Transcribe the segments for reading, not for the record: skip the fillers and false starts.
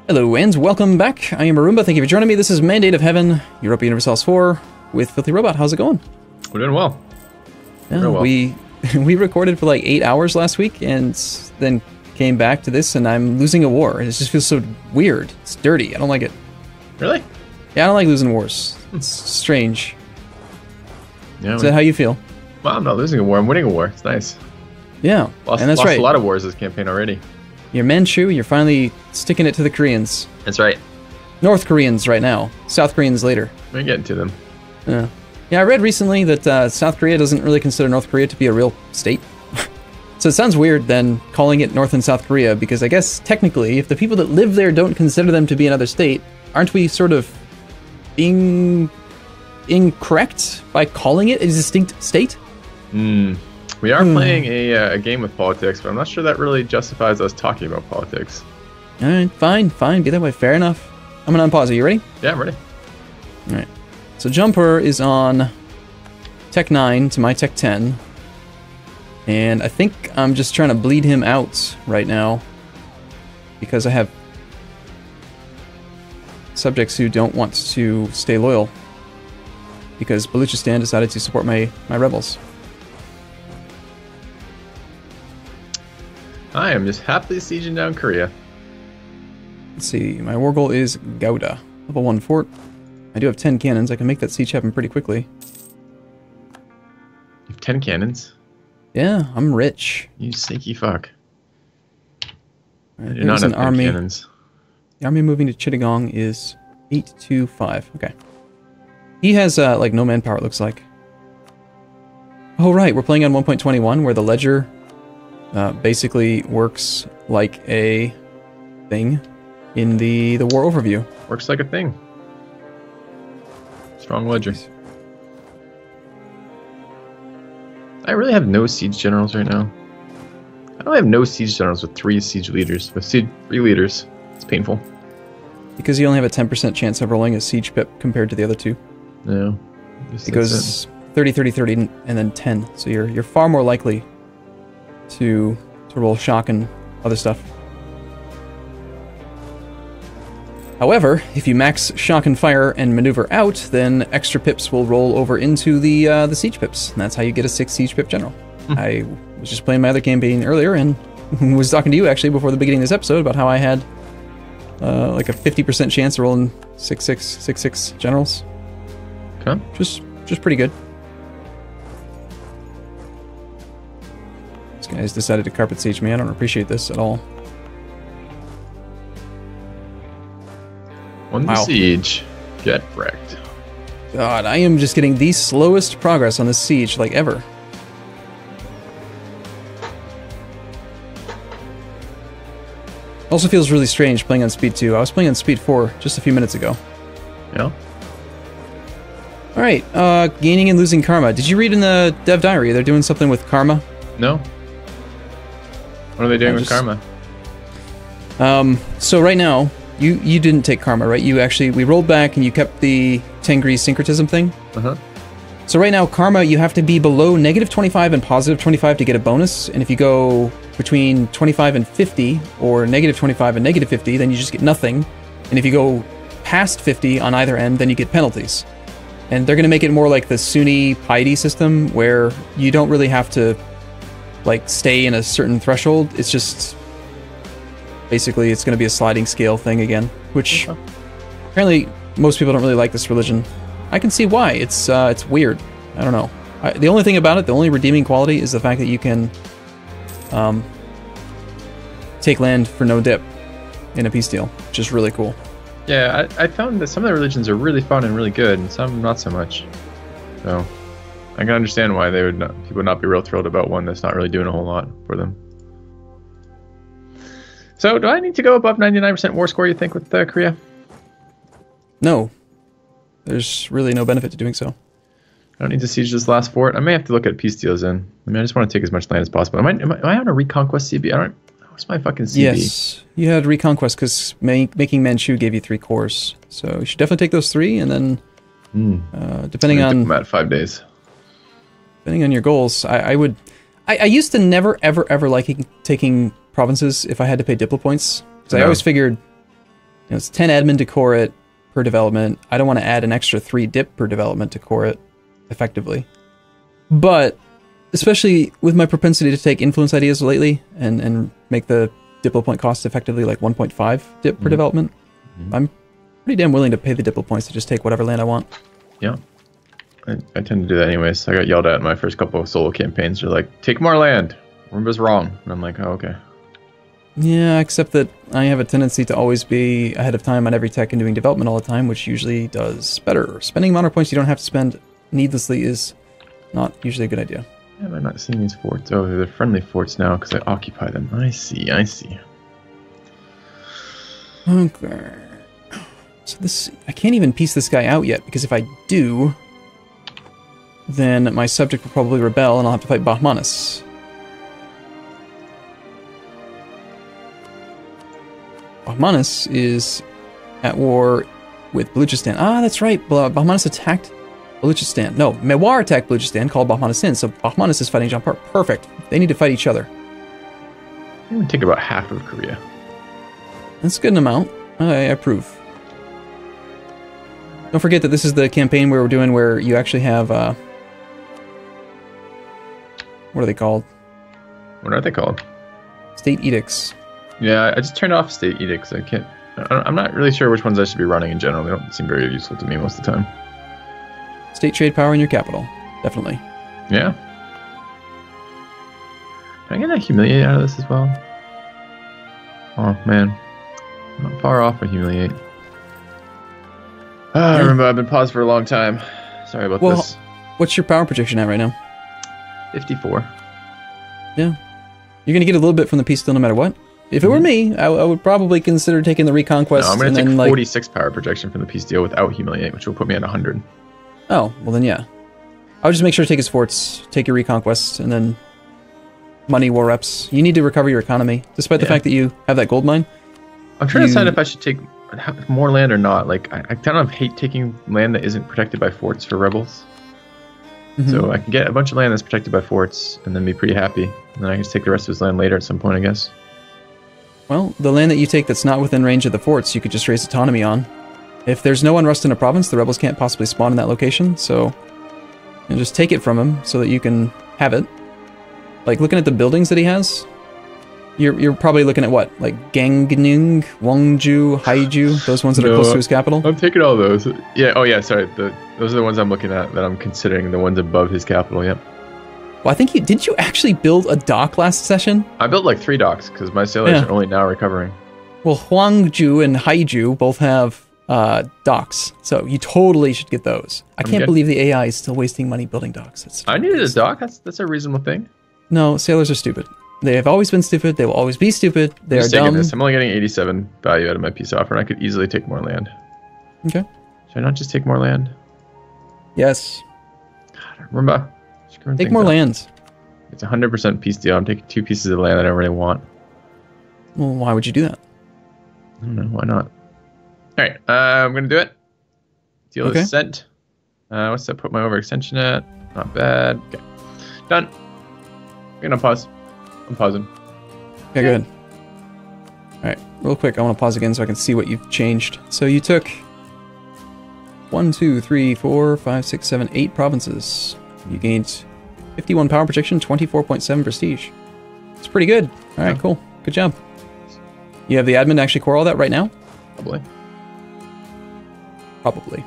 Hello and welcome back. I am Arumba. Thank you for joining me. This is Mandate of Heaven, Europa Universalis 4 with FilthyRobot. How's it going? We're doing well. Yeah, Real well. We recorded for like 8 hours last week and then came back to this and I'm losing a war. It just feels so weird. It's dirty. I don't like it. Really? Yeah, I don't like losing wars. It's strange. Yeah. Is that how you feel? Well, I'm not losing a war. I'm winning a war. It's nice. Yeah, and that's right. Lost a lot of wars this campaign already. You're Manchu. You're finally sticking it to the Koreans. That's right. North Koreans right now. South Koreans later. We're getting to them. Yeah. Yeah, I read recently that South Korea doesn't really consider North Korea to be a real state. So it sounds weird then calling it North and South Korea, because I guess technically, if the people that live there don't consider them to be another state, aren't we sort of being incorrect by calling it a distinct state? We are playing a game with politics, but I'm not sure that really justifies us talking about politics. Alright, fine, be that way, fair enough. I'm gonna unpause. Are you ready? Yeah, I'm ready. Alright. So Jumper is on Tech 9 to my Tech 10. And I think I'm just trying to bleed him out right now, because I have subjects who don't want to stay loyal, because Baluchistan decided to support my rebels. I am just happily sieging down Korea. Let's see, my war goal is Gouda. Level 1 fort. I do have 10 cannons. I can make that siege happen pretty quickly. You have 10 cannons? Yeah, I'm rich. You sneaky fuck. Right, You're not an enough 10 army. cannons. The army moving to Chittagong is 825. Okay. He has, like, no manpower, it looks like. Oh, right, we're playing on 1.21, where the ledger basically works like a thing in the war overview. Works like a thing. Strong ledger. I really have no siege generals right now. I don't have no siege generals with 3 siege leaders. With 3 leaders, it's painful. Because you only have a 10% chance of rolling a siege pip compared to the other two. No. It goes 30, 30, 30, and then 10. So you're far more likely to roll shock and other stuff. However, if you max shock and fire and maneuver out, then extra pips will roll over into the siege pips. And that's how you get a 6 siege pip general. I was just playing my other campaign earlier and was talking to you actually before the beginning of this episode about how I had like a 50% chance of rolling 6/6 generals. Okay. Just pretty good. These guys decided to carpet siege me. I don't appreciate this at all. Won the siege. Get wrecked. God, I am just getting the slowest progress on this siege, like, ever. Also feels really strange playing on speed 2. I was playing on speed 4 just a few minutes ago. Yeah. Alright, gaining and losing karma. Did you read in the dev diary they're doing something with karma? No. What are they doing with karma? So right now, you didn't take karma, right? We rolled back and you kept the Tengri syncretism thing. Uh-huh. So right now, karma, you have to be below -25 and +25 to get a bonus. And if you go between 25 and 50, or -25 and -50, then you just get nothing. And if you go past 50 on either end, then you get penalties. And they're going to make it more like the Sunni piety system, where you don't really have to, like, stay in a certain threshold. It's just... basically, it's going to be a sliding scale thing again, which apparently most people don't really like this religion. I can see why. It's weird. I don't know. The only thing about it, the only redeeming quality, is the fact that you can take land for no dip in a peace deal, which is really cool. Yeah, I found that some of the religions are really fun and really good, and some not so much. So I can understand why people would not be real thrilled about one that's not really doing a whole lot for them. So, do I need to go above 99% war score, you think, with Korea? No. There's really no benefit to doing so. I don't need to siege this last fort. I may have to look at peace deals in. I mean, I just want to take as much land as possible. Am I on a Reconquest CB? What's my fucking CB? Yes, you had Reconquest, because making Manchu gave you 3 cores. So you should definitely take those 3, and then, depending on... I'm at 5 days. Depending on your goals, I would... I used to never, ever like taking provinces if I had to pay Diplo points. Because I always figured it's 10 admin to core it per development. I don't want to add an extra 3 dip per development to core it effectively. But especially with my propensity to take influence ideas lately and make the Diplo point cost effectively like 1.5 dip per development, I'm pretty damn willing to pay the Diplo points to just take whatever land I want. Yeah. I tend to do that anyways. I got yelled at in my first couple of solo campaigns. They're like, take more land. Arumba's wrong. And I'm like, oh, okay. Yeah, except that I have a tendency to always be ahead of time on every tech and doing development all the time, which usually does better. Spending amount of points you don't have to spend needlessly is not usually a good idea. Yeah, am I not seeing these forts? Oh, they're friendly forts now because I occupy them. I see, I see. Okay. So this, I can't even piece this guy out yet, because if I do, then my subject will probably rebel and I'll have to fight Bahmanis. Bahmanis is at war with Baluchistan. Ah, that's right. Bahmanis attacked Baluchistan. No, Mewar attacked Baluchistan, called Bahmanis in, so Bahmanis is fighting Jampar. Perfect. They need to fight each other. It would take about half of Korea. That's a good amount. I approve. Don't forget that this is the campaign we're doing where you actually have, what are they called? What are they called? State edicts. Yeah, I just turned off state edicts. I'm not really sure which ones I should be running in general. They don't seem very useful to me most of the time. State trade power in your capital. Definitely. Yeah. Can I get a humiliate out of this as well? Oh, man. I'm not far off a humiliate. I remember I've been paused for a long time. Sorry about this. What's your power projection at right now? 54. Yeah. You're going to get a little bit from the peace deal no matter what. If it were me, I would probably consider taking the Reconquest. No, I'm going to take 46 power projection from the peace deal without humiliate, which will put me at 100. Oh, well then yeah. I would just make sure to take his forts, take your Reconquest, and then money war reps. You need to recover your economy, despite the fact that you have that gold mine. I'm trying to decide if I should take more land or not. Like, I kind of hate taking land that isn't protected by forts for rebels. So I can get a bunch of land that's protected by forts and then be pretty happy. And then I can just take the rest of his land later at some point, I guess. Well, the land that you take that's not within range of the forts, you could just raise autonomy on. If there's no unrest in a province, the rebels can't possibly spawn in that location, so you just take it from him so that you can have it. Like, looking at the buildings that he has, you're probably looking at what? Like Gangneung, Wangju, Haiju, those ones that are close to his capital? I'm taking all those. Yeah, oh yeah, sorry. Those are the ones I'm looking at that I'm considering, the ones above his capital, yep. Well, I think didn't you actually build a dock last session? I built like 3 docks because my sailors are only now recovering. Well, Huangju and Haiju both have docks, so you totally should get those. I can't believe the AI is still wasting money building docks. I needed a dock. That's a reasonable thing. No, sailors are stupid. They have always been stupid. They will always be stupid. They are dumb. I'm only getting 87 value out of my peace offer, and I could easily take more land. Okay. Should I not just take more land? Yes. God, Arumba. Take more lands. It's 100% peace deal. I'm taking 2 pieces of land I don't really want. Well, why would you do that? I don't know. Why not? All right. I'm going to do it. Deal is sent. What's that put my overextension at? Not bad. Okay. Done. I'm going to pause. I'm pausing. Okay, good. All right. Real quick, I want to pause again so I can see what you've changed. So you took 1, 2, 3, 4, 5, 6, 7, 8 provinces. You gained 51 power projection, 24.7 prestige. It's pretty good. All right, cool. Good job. You have the admin to actually core all that right now? Probably. Probably,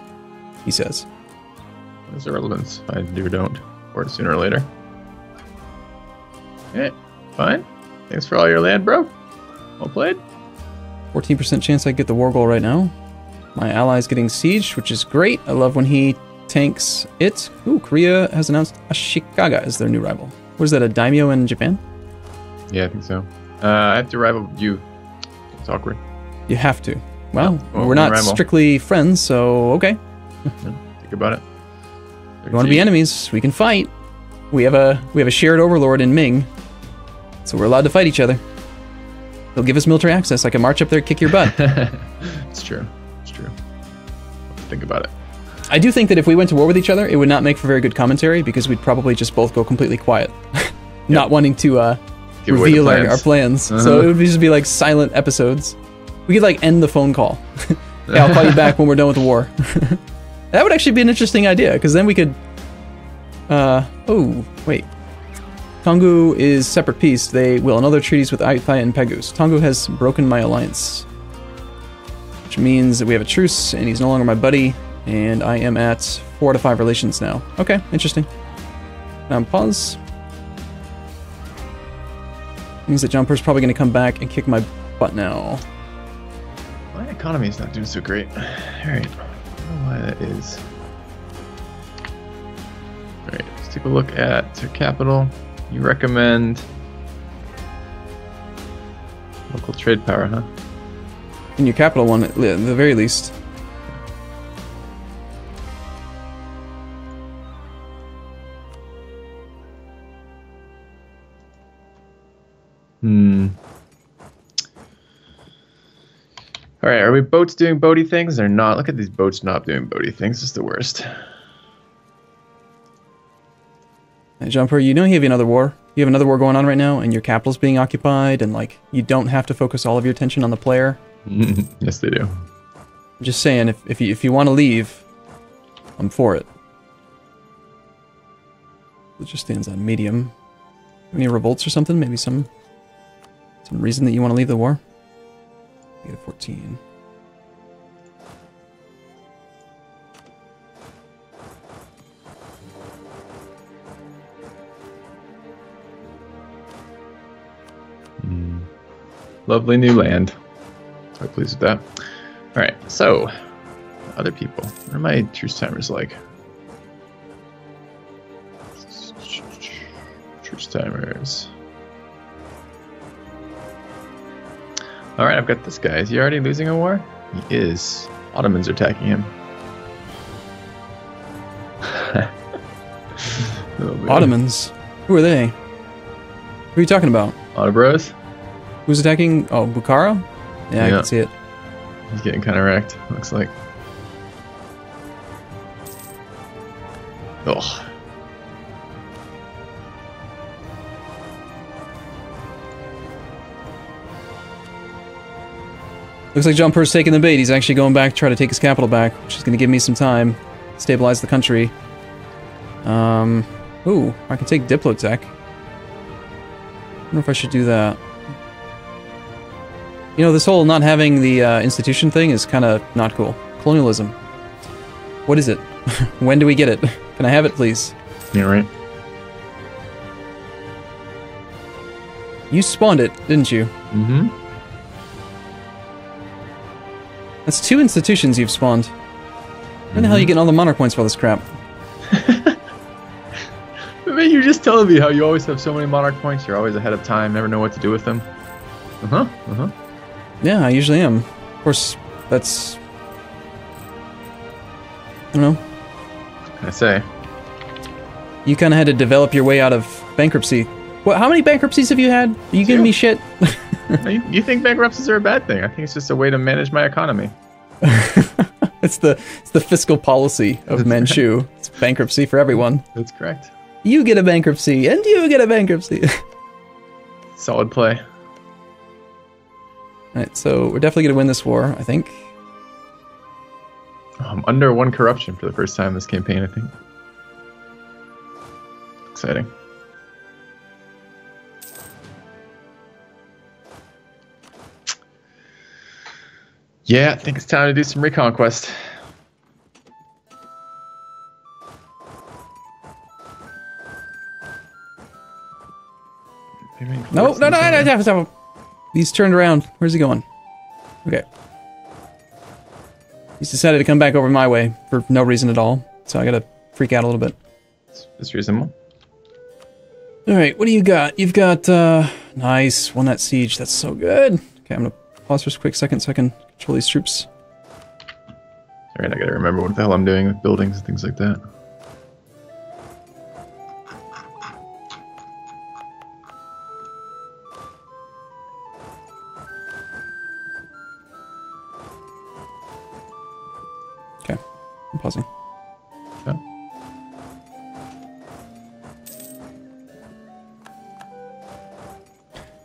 he says. What's the relevance? I do or don't. Or sooner or later. Okay, fine. Thanks for all your land, bro. Well played. 14% chance I get the war goal right now. My ally's getting sieged, which is great. I love when he tanks it. Ooh, Korea has announced Ashikaga as their new rival. What is that, a daimyo in Japan? Yeah, I think so. I have to rival you. It's awkward. You have to. Well, we're not strictly friends, so okay. Think about it. If you want to be enemies, we can fight. We have a shared overlord in Ming, so we're allowed to fight each other. They'll give us military access. I can march up there and kick your butt. It's true. It's true. Think about it. I do think that if we went to war with each other, it would not make for very good commentary because we'd probably just both go completely quiet, not wanting to reveal our plans. So it would just be like silent episodes. We could like end the phone call. Yeah, I'll call you back when we're done with the war. That would actually be an interesting idea, because then we could... oh, wait. Tongu is separate peace. They will annul their treaties with Aitai and Pegus. Tongu has broken my alliance. Which means that we have a truce, and he's no longer my buddy, and I am at 4 out of 5 relations now. Okay, interesting. Now pause. Means that Jumper's probably going to come back and kick my butt now. My economy is not doing so great. Alright, I don't know why that is. Alright, let's take a look at their capital. You recommend local trade power, huh? In your capital one, at the very least. Alright, are we boats doing boaty things or not? Look at these boats not doing boaty things. It's the worst. Hey, Jumper, you know you have another war? You have another war going on right now, and your capital's being occupied, and like, you don't have to focus all of your attention on the player. Yes, they do. I'm just saying, if you want to leave, I'm for it. It just stands on medium. Any revolts or something? Maybe some reason that you want to leave the war? Get a 14. Lovely new land. Quite pleased with that. Alright, so other people. What are my truce timers like? Truce timers. Alright, I've got this guy. Is he already losing a war? He is. Ottomans are attacking him. Ottomans? Who are they? Who are you talking about? Otto-bros? Who's attacking? Oh, Bukhara? Yeah, I can see it. He's getting kind of wrecked, looks like. Ugh. Looks like Jumper's taking the bait. He's actually going back to try to take his capital back, which is going to give me some time. Stabilize the country. Ooh, I can take Diplotech. I wonder if I should do that. You know, this whole not having the institution thing is kind of not cool. Colonialism. What is it? When do we get it? Can I have it, please? Yeah, right. You spawned it, didn't you? Mm-hmm. That's 2 institutions you've spawned. Where the hell are you getting all the monarch points for all this crap? I mean, you're just telling me how you always have so many monarch points. You're always ahead of time, never know what to do with them. Yeah, I usually am. Of course, that's... I don't know. What can I say? You kind of had to develop your way out of bankruptcy. What? How many bankruptcies have you had? Are you giving me shit? You think bankruptcies are a bad thing? I think it's just a way to manage my economy. It's the fiscal policy of Manchu. It's bankruptcy for everyone. That's correct. You get a bankruptcy, and you get a bankruptcy. Solid play. Alright, so we're definitely going to win this war, I think. I'm under 1 corruption for the first time this campaign, I think. Exciting. Yeah, I think it's time to do some reconquest. No. He's turned around. Where's he going? Okay. He's decided to come back over my way for no reason at all. So I gotta freak out a little bit. It's reasonable. Alright, what do you got? You've got, nice. Won that siege. That's so good. Okay, I'm gonna pause for a quick second so I can control these troops. Alright, I gotta remember what the hell I'm doing with buildings and things like that. I'm pausing. Okay.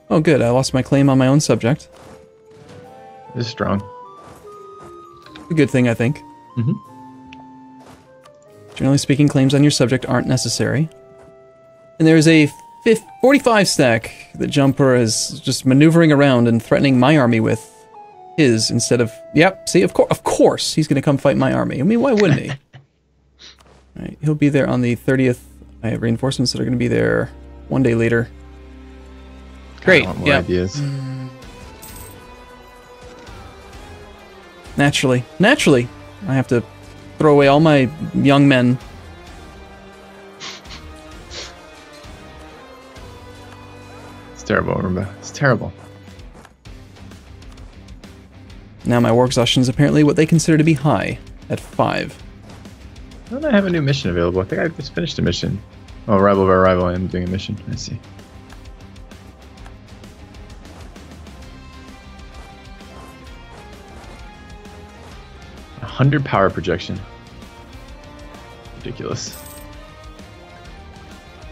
Oh good, I lost my claim on my own subject. is strong. A good thing, I think. Mm-hmm. Generally speaking, claims on your subject aren't necessary. And there's a 45 stack that Jumper is just maneuvering around and threatening my army with his instead of... Yep, see, of course he's going to come fight my army. I mean, why wouldn't he? Right, he'll be there on the 30th. I have reinforcements that are going to be there one day later. Great, I want more ideas. Naturally, I have to throw away all my young men. It's terrible, Arumba. It's terrible. Now my war exhaustion is apparently what they consider to be high, at 5. Don't I have a new mission available? I think I just finished a mission. Oh, Arrival of our Arrival, I am doing a mission. I see. A 100 power projection. Ridiculous.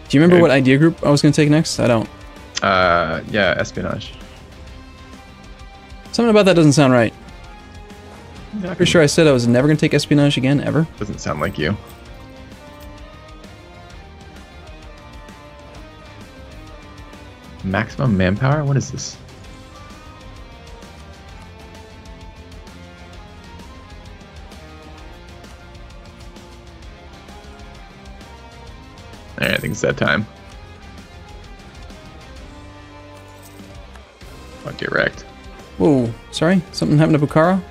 Do you remember what idea group I was going to take next? I don't. Yeah, espionage. Something about that doesn't sound right. Yeah, Pretty sure I said I was never going to take espionage again, ever. Doesn't sound like you. Maximum manpower? What is this? Alright, I think it's that time. I'll get wrecked. Whoa, sorry? Something happened to Bukhara?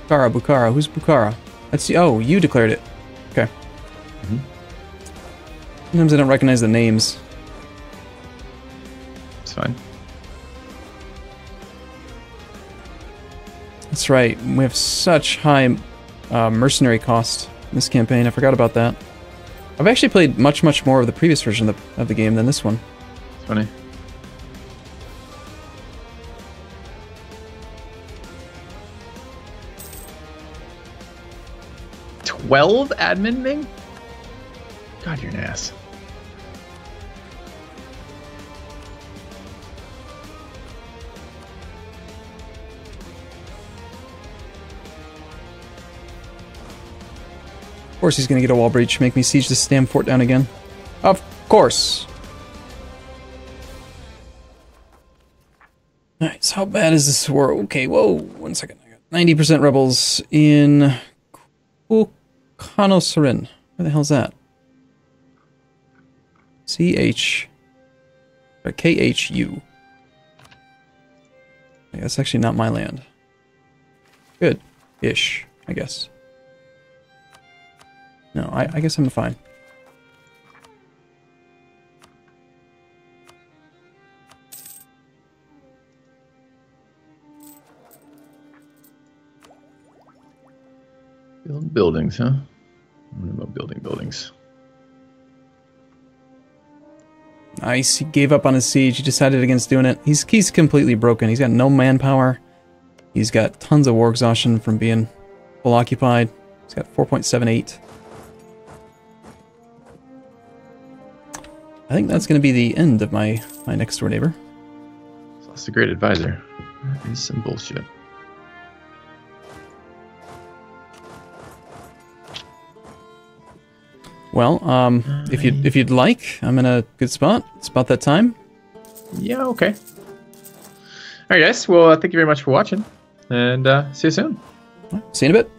Bukhara. Who's Bukhara? That's you. Oh, you declared it. Okay. Mm-hmm. Sometimes I don't recognize the names. It's fine. That's right. We have such high mercenary cost in this campaign. I forgot about that. I've actually played much more of the previous version of the game than this one. It's funny. "12 admin Ming? God, you're an ass." Of course he's going to get a wall breach, make me siege this damn fort down again. Of course. Alright, so how bad is this war? Okay, whoa, 1 second. I got 90% rebels in Kanosarin. Where the hell's that? KHU. That's actually not my land. Good-ish, I guess. No, I guess I'm fine. Build buildings, huh? What about building buildings? Nice, he gave up on his siege. He decided against doing it. He's completely broken. He's got no manpower. He's got tons of war exhaustion from being full occupied. He's got 4.78. I think that's going to be the end of my next door neighbor. That's a great advisor. That is some bullshit. Well, if you'd like, I'm in a good spot. It's about that time. Yeah, okay. Alright guys, well thank you very much for watching, and see you soon. See you in a bit.